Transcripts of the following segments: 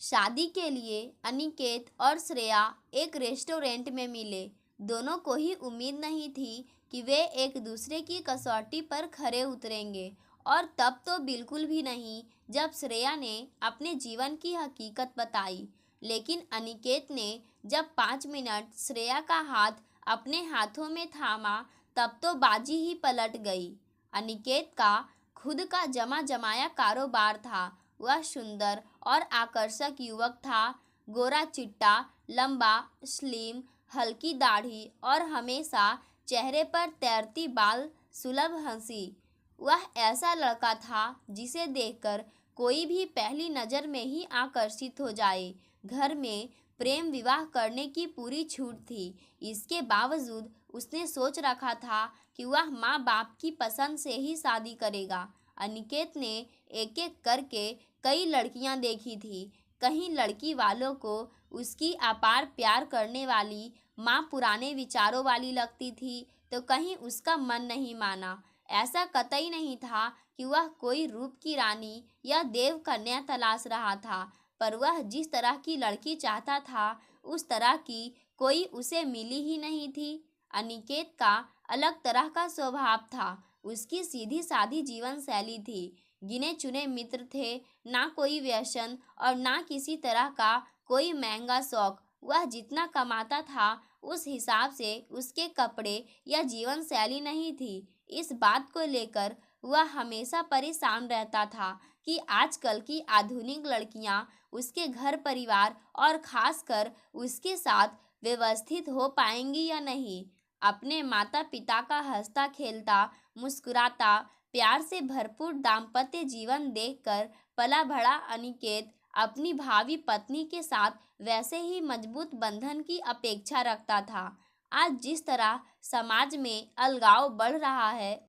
शादी के लिए अनिकेत और श्रेया एक रेस्टोरेंट में मिले। दोनों को ही उम्मीद नहीं थी कि वे एक दूसरे की कसौटी पर खरे उतरेंगे, और तब तो बिल्कुल भी नहीं जब श्रेया ने अपने जीवन की हकीकत बताई। लेकिन अनिकेत ने जब 5 मिनट श्रेया का हाथ अपने हाथों में थामा, तब तो बाजी ही पलट गई। अनिकेत का खुद का जमा जमाया कारोबार था। वह सुंदर और आकर्षक युवक था। गोरा चिट्टा, लंबा, स्लिम, हल्की दाढ़ी और हमेशा चेहरे पर तैरती बाल सुलभ हंसी। वह ऐसा लड़का था जिसे देखकर कोई भी पहली नज़र में ही आकर्षित हो जाए। घर में प्रेम विवाह करने की पूरी छूट थी। इसके बावजूद उसने सोच रखा था कि वह माँ बाप की पसंद से ही शादी करेगा। अनिकेत ने एक एक करके कई लड़कियां देखी थी। कहीं लड़की वालों को उसकी अपार प्यार करने वाली माँ पुराने विचारों वाली लगती थी, तो कहीं उसका मन नहीं माना। ऐसा कतई नहीं था कि वह कोई रूप की रानी या देव कन्या तलाश रहा था, पर वह जिस तरह की लड़की चाहता था उस तरह की कोई उसे मिली ही नहीं थी। अनिकेत का अलग तरह का स्वभाव था। उसकी सीधी सादी जीवन शैली थी। गिने चुने मित्र थे, ना कोई व्यसन और ना किसी तरह का कोई महंगा शौक। वह जितना कमाता था उस हिसाब से उसके कपड़े या जीवन शैली नहीं थी। इस बात को लेकर वह हमेशा परेशान रहता था कि आजकल की आधुनिक लड़कियां उसके घर परिवार और खासकर उसके साथ व्यवस्थित हो पाएंगी या नहीं। अपने माता पिता का हंसता खेलता, मुस्कुराता, प्यार से भरपूर दाम्पत्य जीवन देखकर पला बढ़ा अनिकेत अपनी भावी पत्नी के साथ वैसे ही मजबूत बंधन की अपेक्षा रखता था। आज जिस तरह समाज में अलगाव बढ़ रहा है,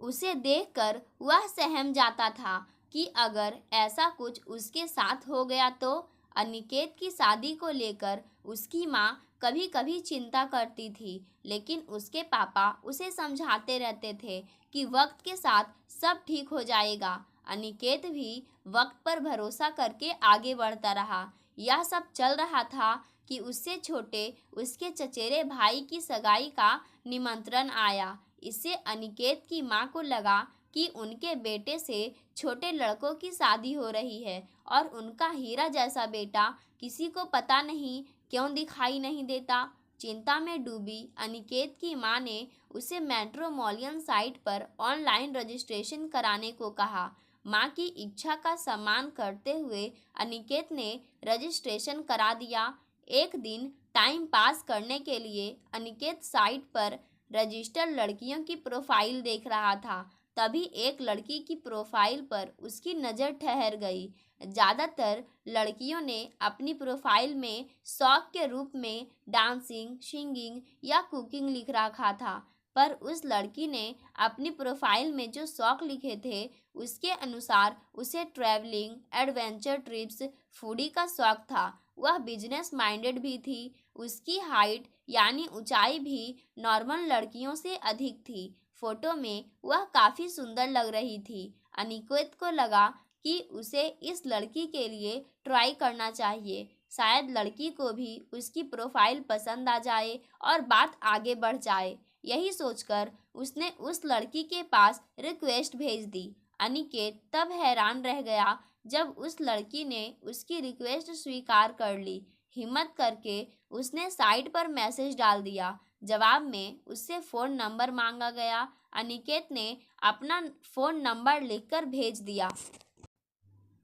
उसे देखकर वह सहम जाता था कि अगर ऐसा कुछ उसके साथ हो गया तो। अनिकेत की शादी को लेकर उसकी माँ कभी कभी चिंता करती थी, लेकिन उसके पापा उसे समझाते रहते थे कि वक्त के साथ सब ठीक हो जाएगा। अनिकेत भी वक्त पर भरोसा करके आगे बढ़ता रहा। यह सब चल रहा था कि उससे छोटे उसके चचेरे भाई की सगाई का निमंत्रण आया। इससे अनिकेत की माँ को लगा कि उनके बेटे से छोटे लड़कों की शादी हो रही है और उनका हीरा जैसा बेटा किसी को पता नहीं क्यों दिखाई नहीं देता। चिंता में डूबी अनिकेत की माँ ने उसे मैट्रिमोनियल साइट पर ऑनलाइन रजिस्ट्रेशन कराने को कहा। माँ की इच्छा का सम्मान करते हुए अनिकेत ने रजिस्ट्रेशन करा दिया। एक दिन टाइम पास करने के लिए अनिकेत साइट पर रजिस्टर्ड लड़कियों की प्रोफाइल देख रहा था। तभी एक लड़की की प्रोफाइल पर उसकी नज़र ठहर गई। ज़्यादातर लड़कियों ने अपनी प्रोफाइल में शौक के रूप में डांसिंग, सिंगिंग या कुकिंग लिख रखा था, पर उस लड़की ने अपनी प्रोफाइल में जो शौक लिखे थे उसके अनुसार उसे ट्रैवलिंग, एडवेंचर ट्रिप्स, फूडी का शौक था। वह बिजनेस माइंडेड भी थी। उसकी हाइट यानी ऊंचाई भी नॉर्मल लड़कियों से अधिक थी। फोटो में वह काफ़ी सुंदर लग रही थी। अनिकेत को लगा कि उसे इस लड़की के लिए ट्राई करना चाहिए। शायद लड़की को भी उसकी प्रोफाइल पसंद आ जाए और बात आगे बढ़ जाए। यही सोचकर उसने उस लड़की के पास रिक्वेस्ट भेज दी। अनिकेत तब हैरान रह गया जब उस लड़की ने उसकी रिक्वेस्ट स्वीकार कर ली। हिम्मत करके उसने साइट पर मैसेज डाल दिया। जवाब में उससे फ़ोन नंबर मांगा गया। अनिकेत ने अपना फ़ोन नंबर लिखकर भेज दिया।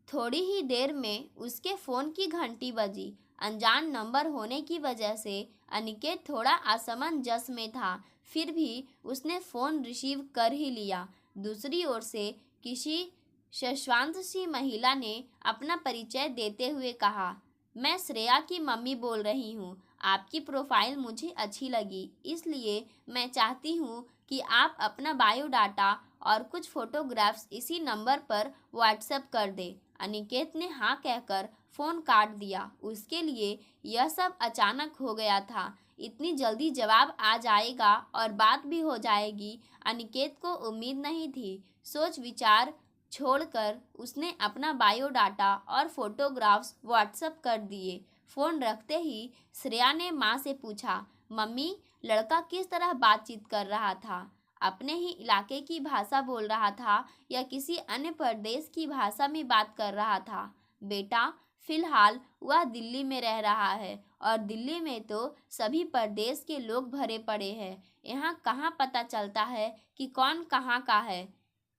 थोड़ी ही देर में उसके फ़ोन की घंटी बजी। अनजान नंबर होने की वजह से अनिकेत थोड़ा असमंजस में था, फिर भी उसने फ़ोन रिसीव कर ही लिया। दूसरी ओर से किसी शशांत सी महिला ने अपना परिचय देते हुए कहा, मैं श्रेया की मम्मी बोल रही हूँ। आपकी प्रोफाइल मुझे अच्छी लगी, इसलिए मैं चाहती हूँ कि आप अपना बायोडाटा और कुछ फ़ोटोग्राफ्स इसी नंबर पर व्हाट्सएप कर दें। अनिकेत ने हाँ कहकर फ़ोन काट दिया। उसके लिए यह सब अचानक हो गया था। इतनी जल्दी जवाब आ जाएगा और बात भी हो जाएगी, अनिकेत को उम्मीद नहीं थी। सोच विचार छोड़कर उसने अपना बायोडाटा और फोटोग्राफ्स व्हाट्सएप कर दिए। फोन रखते ही श्रेया ने माँ से पूछा, मम्मी, लड़का किस तरह बातचीत कर रहा था? अपने ही इलाके की भाषा बोल रहा था या किसी अन्य प्रदेश की भाषा में बात कर रहा था? बेटा, फिलहाल वह दिल्ली में रह रहा है और दिल्ली में तो सभी प्रदेश के लोग भरे पड़े हैं। यहाँ कहाँ पता चलता है कि कौन कहाँ का है?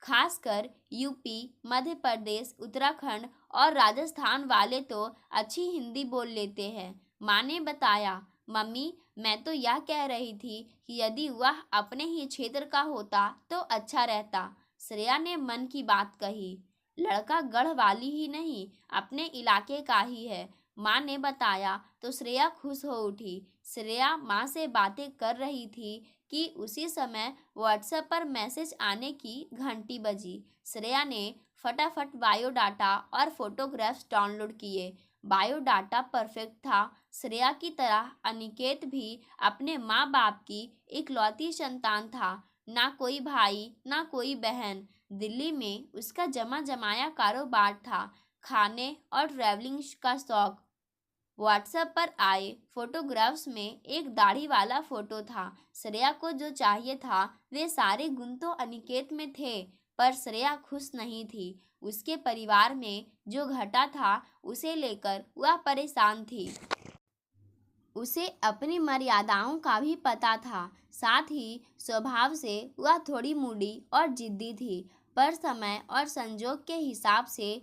खासकर यूपी, मध्य प्रदेश, उत्तराखंड और राजस्थान वाले तो अच्छी हिंदी बोल लेते हैं। माँ ने बताया, मम्मी, मैं तो यह कह रही थी कि यदि वह अपने ही क्षेत्र का होता तो अच्छा रहता। श्रेया ने मन की बात कही। लड़का गढ़वाली ही नहीं, अपने इलाके का ही है, माँ ने बताया तो श्रेया खुश हो उठी। श्रेया माँ से बातें कर रही थी कि उसी समय व्हाट्सएप पर मैसेज आने की घंटी बजी। श्रेया ने फटाफट बायोडाटा और फोटोग्राफ्स डाउनलोड किए। बायोडाटा परफेक्ट था। श्रेया की तरह अनिकेत भी अपने माँ बाप की इकलौती संतान था। ना कोई भाई, ना कोई बहन। दिल्ली में उसका जमा जमाया कारोबार था, खाने और ट्रैवलिंग का शौक। व्हाट्सएप पर आए फोटोग्राफ्स में एक दाढ़ी वाला फोटो था। श्रेया को जो चाहिए था वे सारे गुण तो अनिकेत में थे, पर श्रेया खुश नहीं थी। उसके परिवार में जो घटा था उसे लेकर वह परेशान थी। उसे अपनी मर्यादाओं का भी पता था। साथ ही स्वभाव से वह थोड़ी मूडी और जिद्दी थी, पर समय और संजोग के हिसाब से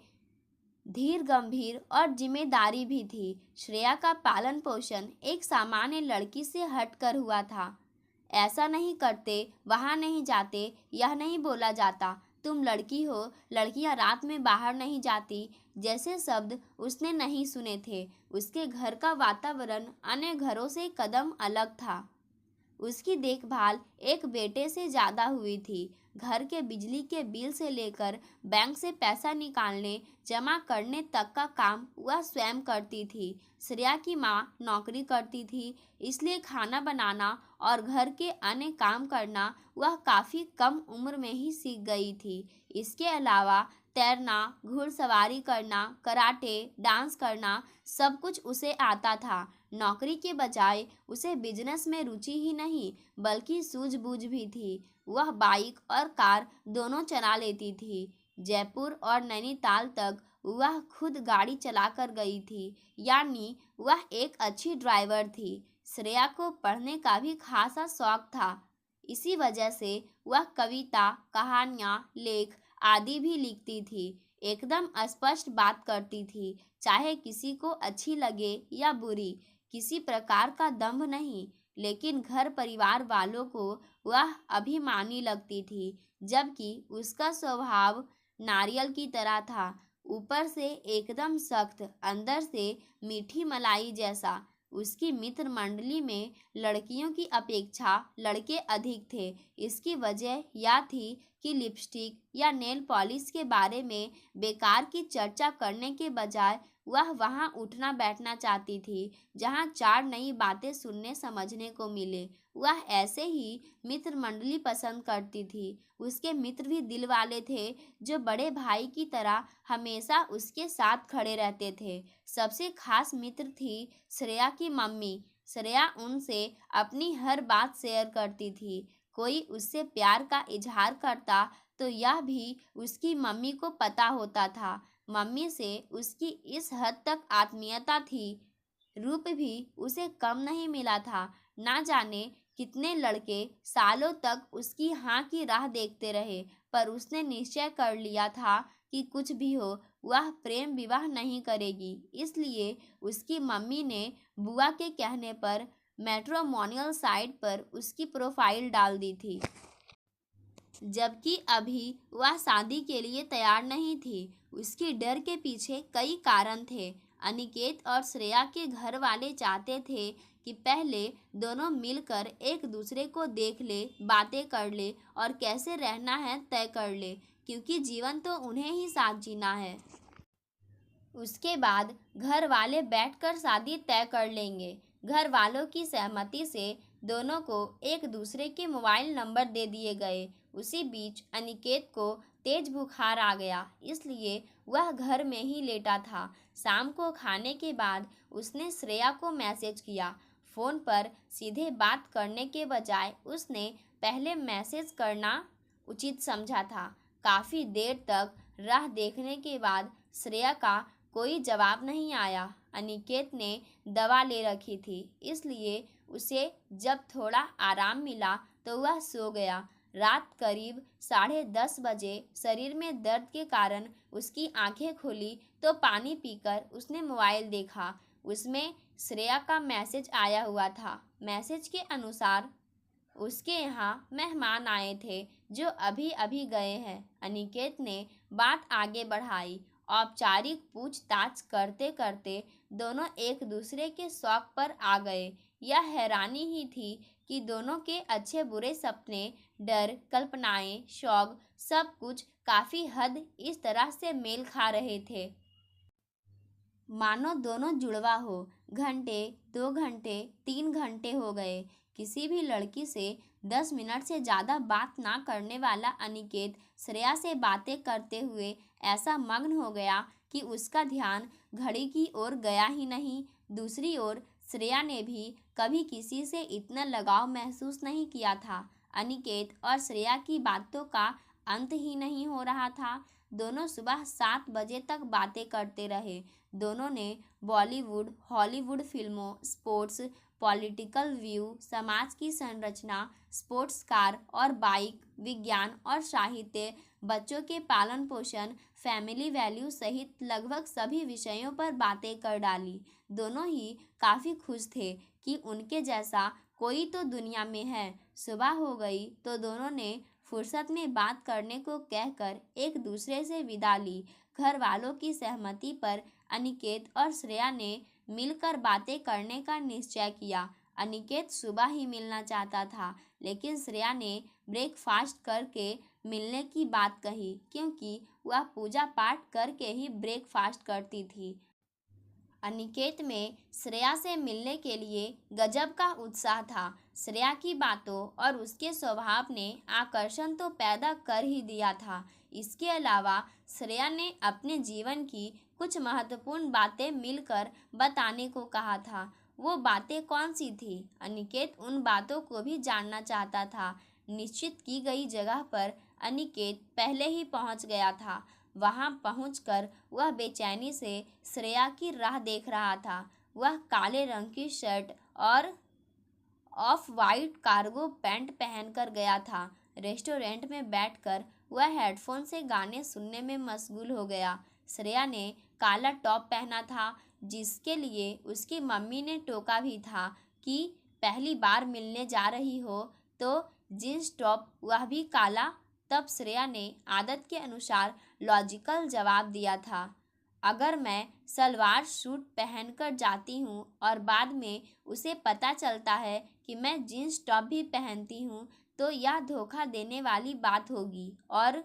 धीर गंभीर और जिम्मेदारी भी थी। श्रेया का पालन पोषण एक सामान्य लड़की से हटकर हुआ था। ऐसा नहीं करते, वहाँ नहीं जाते, यह नहीं बोला जाता, तुम लड़की हो, लड़कियां रात में बाहर नहीं जाती, जैसे शब्द उसने नहीं सुने थे। उसके घर का वातावरण अन्य घरों से कदम अलग था। उसकी देखभाल एक बेटे से ज़्यादा हुई थी। घर के बिजली के बिल से लेकर बैंक से पैसा निकालने जमा करने तक का काम वह स्वयं करती थी। श्रेया की माँ नौकरी करती थी, इसलिए खाना बनाना और घर के अन्य काम करना वह काफ़ी कम उम्र में ही सीख गई थी। इसके अलावा तैरना, घुड़सवारी करना, कराटे, डांस करना सब कुछ उसे आता था। नौकरी के बजाय उसे बिजनेस में रुचि ही नहीं बल्कि सूझबूझ भी थी। वह बाइक और कार दोनों चला लेती थी। जयपुर और नैनीताल तक वह खुद गाड़ी चलाकर गई थी, यानी वह एक अच्छी ड्राइवर थी। श्रेया को पढ़ने का भी खासा शौक था। इसी वजह से वह कविता, कहानियाँ, लेख आदि भी लिखती थी। एकदम स्पष्ट बात करती थी, चाहे किसी को अच्छी लगे या बुरी। किसी प्रकार का दंभ नहीं, लेकिन घर परिवार वालों को वह अभिमानी लगती थी। जबकि उसका स्वभाव नारियल की तरह था, ऊपर से एकदम सख्त, अंदर से मीठी मलाई जैसा। उसकी मित्र मंडली में लड़कियों की अपेक्षा लड़के अधिक थे। इसकी वजह यह थी कि लिपस्टिक या नेल पॉलिश के बारे में बेकार की चर्चा करने के बजाय वह वहां उठना बैठना चाहती थी जहां चार नई बातें सुनने समझने को मिले। वह ऐसे ही मित्र मंडली पसंद करती थी। उसके मित्र भी दिल वाले थे, जो बड़े भाई की तरह हमेशा उसके साथ खड़े रहते थे। सबसे खास मित्र थी श्रेया की मम्मी। श्रेया उनसे अपनी हर बात शेयर करती थी। कोई उससे प्यार का इजहार करता तो यह भी उसकी मम्मी को पता होता था। मम्मी से उसकी इस हद तक आत्मीयता थी। रूप भी उसे कम नहीं मिला था। ना जाने कितने लड़के सालों तक उसकी हाँ की राह देखते रहे, पर उसने निश्चय कर लिया था कि कुछ भी हो वह प्रेम विवाह नहीं करेगी। इसलिए उसकी मम्मी ने बुआ के कहने पर मैट्रिमोनियल साइट पर उसकी प्रोफाइल डाल दी थी। जबकि अभी वह शादी के लिए तैयार नहीं थी। उसकी डर के पीछे कई कारण थे। अनिकेत और श्रेया के घर वाले चाहते थे कि पहले दोनों मिलकर एक दूसरे को देख ले, बातें कर ले और कैसे रहना है तय कर ले, क्योंकि जीवन तो उन्हें ही साथ जीना है। उसके बाद घर वाले बैठकर शादी तय कर लेंगे। घर वालों की सहमति से दोनों को एक दूसरे के मोबाइल नंबर दे दिए गए। उसी बीच अनिकेत को तेज बुखार आ गया, इसलिए वह घर में ही लेटा था। शाम को खाने के बाद उसने श्रेया को मैसेज किया। फ़ोन पर सीधे बात करने के बजाय उसने पहले मैसेज करना उचित समझा था। काफ़ी देर तक राह देखने के बाद श्रेया का कोई जवाब नहीं आया। अनिकेत ने दवा ले रखी थी, इसलिए उसे जब थोड़ा आराम मिला तो वह सो गया। रात करीब 10:30 बजे शरीर में दर्द के कारण उसकी आंखें खुली तो पानी पीकर उसने मोबाइल देखा। उसमें श्रेया का मैसेज आया हुआ था। मैसेज के अनुसार उसके यहाँ मेहमान आए थे जो अभी अभी गए हैं। अनिकेत ने बात आगे बढ़ाई। औपचारिक पूछताछ करते करते दोनों एक दूसरे के शौक पर आ गए। यह हैरानी ही थी कि दोनों के अच्छे बुरे सपने, डर, कल्पनाएं, शौक सब कुछ काफ़ी हद इस तरह से मेल खा रहे थे मानो दोनों जुड़वा हो। घंटे, 2 घंटे, 3 घंटे हो गए। किसी भी लड़की से 10 मिनट से ज़्यादा बात ना करने वाला अनिकेत श्रेया से बातें करते हुए ऐसा मग्न हो गया कि उसका ध्यान घड़ी की ओर गया ही नहीं। दूसरी ओर श्रेया ने भी कभी किसी से इतना लगाव महसूस नहीं किया था। अनिकेत और श्रेया की बातों का अंत ही नहीं हो रहा था। दोनों सुबह 7 बजे तक बातें करते रहे। दोनों ने बॉलीवुड, हॉलीवुड फिल्मों, स्पोर्ट्स, पॉलिटिकल व्यू, समाज की संरचना, स्पोर्ट्स कार और बाइक, विज्ञान और साहित्य, बच्चों के पालन पोषण, फैमिली वैल्यू सहित लगभग सभी विषयों पर बातें कर डाली। दोनों ही काफ़ी खुश थे कि उनके जैसा कोई तो दुनिया में है। सुबह हो गई तो दोनों ने फुर्सत में बात करने को कहकर एक दूसरे से विदा ली। घर वालों की सहमति पर अनिकेत और श्रेया ने मिलकर बातें करने का निश्चय किया। अनिकेत सुबह ही मिलना चाहता था, लेकिन श्रेया ने ब्रेकफास्ट करके मिलने की बात कही, क्योंकि वह पूजा पाठ करके ही ब्रेकफास्ट करती थी। अनिकेत में श्रेया से मिलने के लिए गजब का उत्साह था। श्रेया की बातों और उसके स्वभाव ने आकर्षण तो पैदा कर ही दिया था। इसके अलावा श्रेया ने अपने जीवन की कुछ महत्वपूर्ण बातें मिलकर बताने को कहा था। वो बातें कौन सी थी? अनिकेत उन बातों को भी जानना चाहता था। निश्चित की गई जगह पर अनिकेत पहले ही पहुंच गया था। वहां पहुंचकर वह बेचैनी से श्रेया की राह देख रहा था। वह काले रंग की शर्ट और ऑफ वाइट कार्गो पैंट पहनकर गया था। रेस्टोरेंट में बैठकर वह हेडफोन से गाने सुनने में मशगूल हो गया। श्रेया ने काला टॉप पहना था, जिसके लिए उसकी मम्मी ने टोका भी था कि पहली बार मिलने जा रही हो तो जींस टॉप, वह भी काला। तब श्रेया ने आदत के अनुसार लॉजिकल जवाब दिया था, अगर मैं सलवार सूट पहनकर जाती हूँ और बाद में उसे पता चलता है कि मैं जीन्स टॉप भी पहनती हूँ तो यह धोखा देने वाली बात होगी। और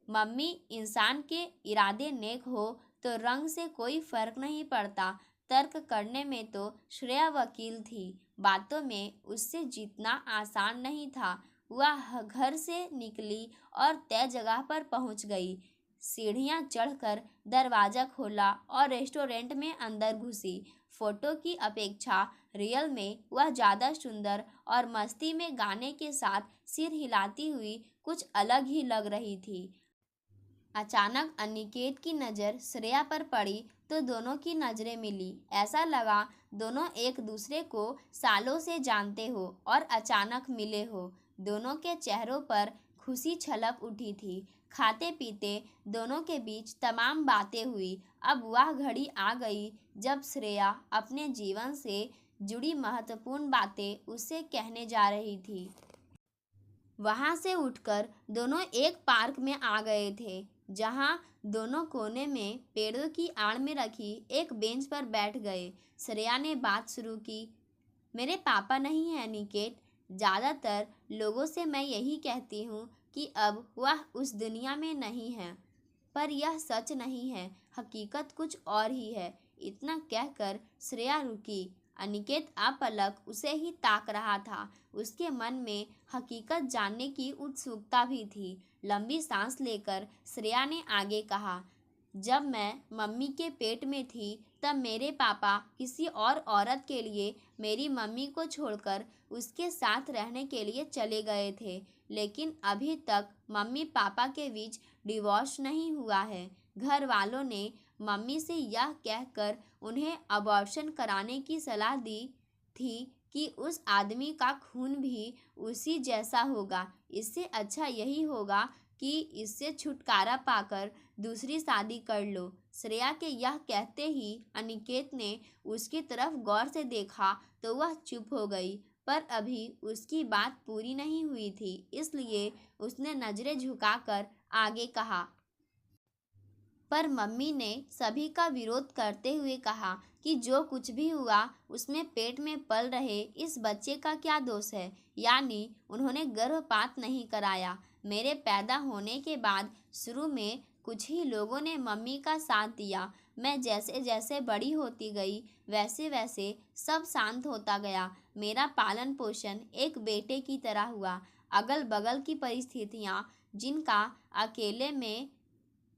मम्मी, इंसान के इरादे नेक हो तो रंग से कोई फर्क नहीं पड़ता। तर्क करने में तो श्रेया वकील थी। बातों में उससे जीतना आसान नहीं था। वह घर से निकली और तय जगह पर पहुंच गई। सीढ़ियां चढ़कर दरवाज़ा खोला और रेस्टोरेंट में अंदर घुसी। फोटो की अपेक्षा रियल में वह ज़्यादा सुंदर और मस्ती में गाने के साथ सिर हिलाती हुई कुछ अलग ही लग रही थी। अचानक अनिकेत की नज़र श्रेया पर पड़ी तो दोनों की नज़रें मिली। ऐसा लगा दोनों एक दूसरे को सालों से जानते हो और अचानक मिले हो। दोनों के चेहरों पर खुशी छलक उठी थी। खाते पीते दोनों के बीच तमाम बातें हुई। अब वह घड़ी आ गई जब श्रेया अपने जीवन से जुड़ी महत्वपूर्ण बातें उससे कहने जा रही थी। वहाँ से उठकर दोनों एक पार्क में आ गए थे, जहाँ दोनों कोने में पेड़ों की आड़ में रखी एक बेंच पर बैठ गए। श्रेया ने बात शुरू की, मेरे पापा नहीं हैं अनिकेत। ज़्यादातर लोगों से मैं यही कहती हूँ कि अब वह उस दुनिया में नहीं है, पर यह सच नहीं है। हकीकत कुछ और ही है। इतना कहकर श्रेया रुकी। अनिकेत अपलक उसे ही ताक रहा था। उसके मन में हकीकत जानने की उत्सुकता भी थी। लंबी सांस लेकर श्रेया ने आगे कहा, जब मैं मम्मी के पेट में थी तब मेरे पापा किसी और औरत के लिए मेरी मम्मी को छोड़कर उसके साथ रहने के लिए चले गए थे, लेकिन अभी तक मम्मी पापा के बीच डिवोर्स नहीं हुआ है। घर वालों ने मम्मी से यह कहकर उन्हें अबॉर्शन कराने की सलाह दी थी कि उस आदमी का खून भी उसी जैसा होगा। इससे अच्छा यही होगा कि इससे छुटकारा पाकर दूसरी शादी कर लो। श्रेया के यह कहते ही अनिकेत ने उसकी तरफ गौर से देखा तो वह चुप हो गई, पर अभी उसकी बात पूरी नहीं हुई थी, इसलिए उसने नजरें झुकाकर आगे कहा। पर मम्मी ने सभी का विरोध करते हुए कहा कि जो कुछ भी हुआ उसमें पेट में पल रहे इस बच्चे का क्या दोष है, यानी उन्होंने गर्भपात नहीं कराया। मेरे पैदा होने के बाद शुरू में कुछ ही लोगों ने मम्मी का साथ दिया। मैं जैसे जैसे बड़ी होती गई वैसे वैसे सब शांत होता गया। मेरा पालन पोषण एक बेटे की तरह हुआ। अगल बगल की परिस्थितियाँ जिनका अकेले में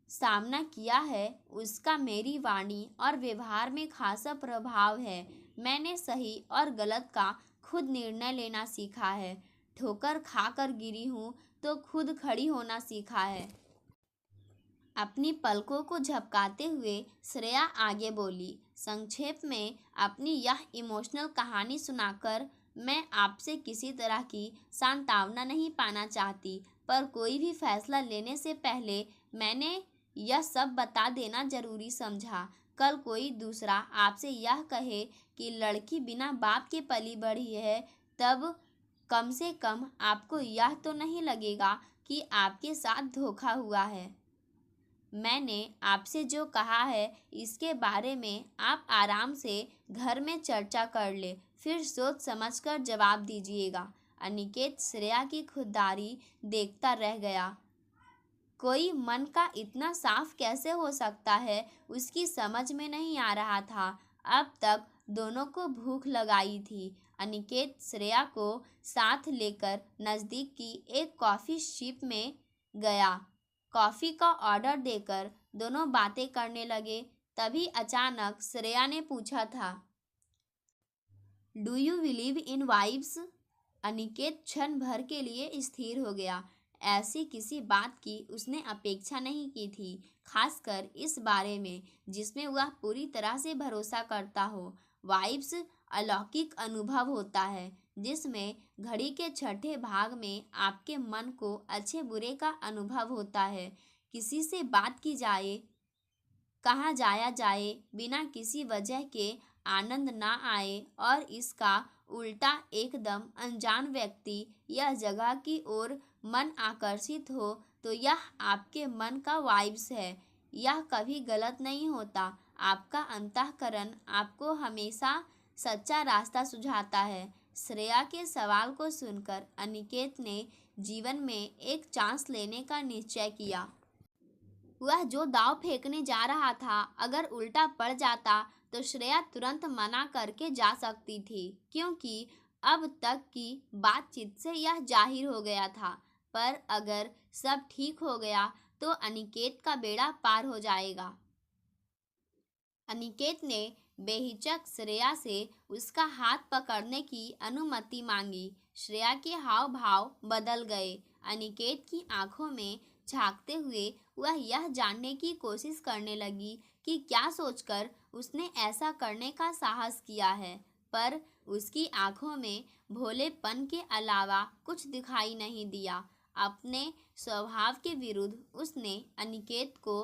सामना किया है उसका मेरी वाणी और व्यवहार में खासा प्रभाव है। मैंने सही और गलत का खुद निर्णय लेना सीखा है। ठोकर खाकर गिरी हूँ तो खुद खड़ी होना सीखा है। अपनी पलकों को झपकाते हुए श्रेया आगे बोली, संक्षेप में अपनी यह इमोशनल कहानी सुनाकर मैं आपसे किसी तरह की सांत्वना नहीं पाना चाहती, पर कोई भी फैसला लेने से पहले मैंने यह सब बता देना जरूरी समझा। कल कोई दूसरा आपसे यह कहे कि लड़की बिना बाप के पली बढ़ी है, तब कम से कम आपको यह तो नहीं लगेगा कि आपके साथ धोखा हुआ है। मैंने आपसे जो कहा है इसके बारे में आप आराम से घर में चर्चा कर ले, फिर सोच समझकर जवाब दीजिएगा। अनिकेत श्रेया की खुददारी देखता रह गया। कोई मन का इतना साफ कैसे हो सकता है उसकी समझ में नहीं आ रहा था। अब तक दोनों को भूख लगाई थी। अनिकेत श्रेया को साथ लेकर नज़दीक की एक कॉफ़ी शॉप में गया। कॉफ़ी का ऑर्डर देकर दोनों बातें करने लगे। तभी अचानक श्रेया ने पूछा था, do you believe in vibes? Aniket क्षण भर के लिए स्थिर हो गया। ऐसी किसी बात की उसने अपेक्षा नहीं की थी, खासकर इस बारे में जिसमें वह पूरी तरह से भरोसा करता हो। वाइब्स अलौकिक अनुभव होता है जिसमें घड़ी के छठे भाग में आपके मन को अच्छे बुरे का अनुभव होता है। किसी से बात की जाए, कहाँ जाया जाए, बिना किसी वजह के आनंद ना आए और इसका उल्टा एकदम अनजान व्यक्ति यह जगह की ओर मन आकर्षित हो तो यह आपके मन का वाइब्स है। यह कभी गलत नहीं होता। आपका अंतःकरण आपको हमेशा सच्चा रास्ता सुझाता है। श्रेया के सवाल को सुनकर अनिकेत ने जीवन में एक चांस लेने का निश्चय किया। वह जो दांव फेंकने जा रहा था अगर उल्टा पड़ जाता तो श्रेया तुरंत मना करके जा सकती थी, क्योंकि अब तक की बातचीत से यह जाहिर हो गया था। पर अगर सब ठीक हो गया तो अनिकेत का बेड़ा पार हो जाएगा। अनिकेत ने बेहिचक श्रेया से उसका हाथ पकड़ने की अनुमति मांगी। श्रेया के हाव भाव बदल गए। अनिकेत की आंखों में झांकते हुए वह यह जानने की कोशिश करने लगी कि क्या सोचकर उसने ऐसा करने का साहस किया है, पर उसकी आंखों में भोलेपन के अलावा कुछ दिखाई नहीं दिया। अपने स्वभाव के विरुद्ध उसने अनिकेत को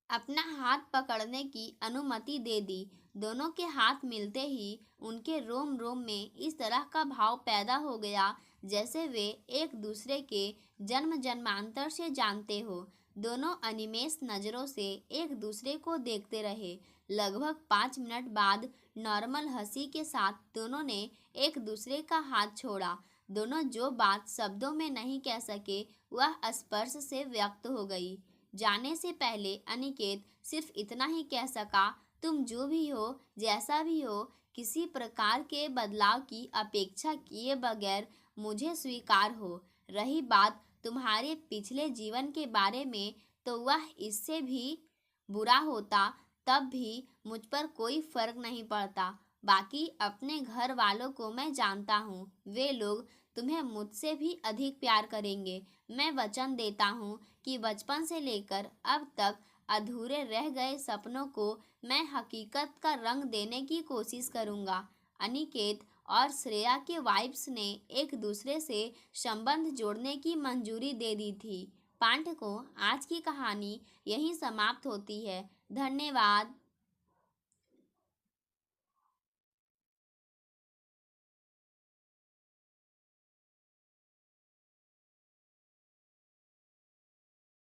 अपना हाथ पकड़ने की अनुमति दे दी। दोनों के हाथ मिलते ही उनके रोम रोम में इस तरह का भाव पैदा हो गया जैसे वे एक दूसरे के जन्म जन्मांतर से जानते हो। दोनों अनिमेष नज़रों से एक दूसरे को देखते रहे। लगभग 5 मिनट बाद नॉर्मल हंसी के साथ दोनों ने एक दूसरे का हाथ छोड़ा। दोनों जो बात शब्दों में नहीं कह सके वह स्पर्श से व्यक्त हो गई। जाने से पहले अनिकेत सिर्फ इतना ही कह सका, तुम जो भी हो, जैसा भी हो, किसी प्रकार के बदलाव की अपेक्षा किए बगैर मुझे स्वीकार हो। रही बात तुम्हारे पिछले जीवन के बारे में, तो वह इससे भी बुरा होता तब भी मुझ पर कोई फर्क नहीं पड़ता। बाकी अपने घर वालों को मैं जानता हूँ, वे लोग तुम्हें मुझसे भी अधिक प्यार करेंगे। मैं वचन देता हूँ कि बचपन से लेकर अब तक अधूरे रह गए सपनों को मैं हकीकत का रंग देने की कोशिश करूँगा। अनिकेत और श्रेया के वाइफ्स ने एक दूसरे से संबंध जोड़ने की मंजूरी दे दी थी। पाठकों, आज की कहानी यहीं समाप्त होती है। धन्यवाद।